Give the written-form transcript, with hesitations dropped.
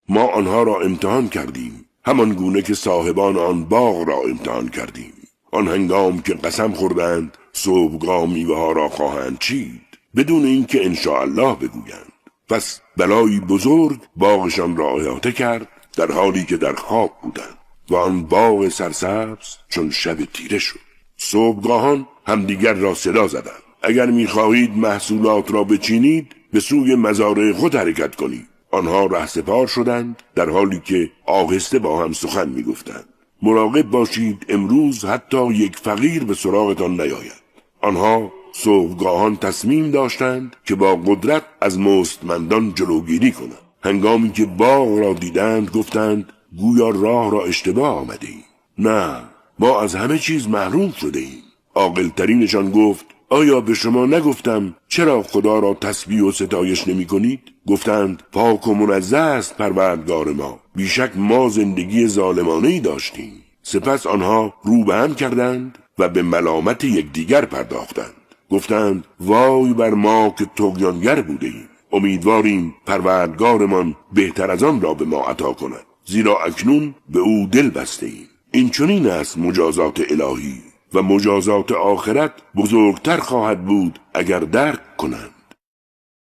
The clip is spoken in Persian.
ما آنها را امتحان کردیم، همان گونه که صاحبان آن باغ را امتحان کردیم. آن هنگام که قسم خوردند صبحگاه میوه ها را خواهند چید، بدون اینکه انشاءالله بگویند. پس بلایی بزرگ باغشان را احاطه کرد در حالی که در خواب بودند و آن باغ سرسبز چون شب تیره شد. صبحگاهان همدیگر را صدا زدند: اگر می‌خواهید محصولات را بچینید به سوی مزارع خود حرکت کنید. آنها رهسپار شدند در حالی که آهسته با هم سخن می‌گفتند: مراقب باشید امروز حتی یک فقیر به سراغتان نیاید. آنها صبحگاهان تصمیم داشتند که با قدرت از مستمندان جلوگیری کنند. هنگامی که باغ را دیدند گفتند: گویا راه را اشتباه آمدیم. نه، ما از همه چیز محروم شده ایم. عاقل‌ترینشان گفت: آیا به شما نگفتم چرا خدا را تسبیح و ستایش نمی کنید؟ گفتند: پاک و منزه است پروردگار ما، بیشک ما زندگی ظالمانه‌ای داشتیم. سپس آنها رو به هم کردند و به ملامت یکدیگر پرداختند. گفتند: وای بر ما که طغیانگر بودیم. امیدواریم پروردگارمان بهتر از آن را به ما عطا کند، زیرا اکنون به او دل بسته ایم. این چنین است مجازات الهی و مجازات آخرت بزرگتر خواهد بود اگر درک کنند.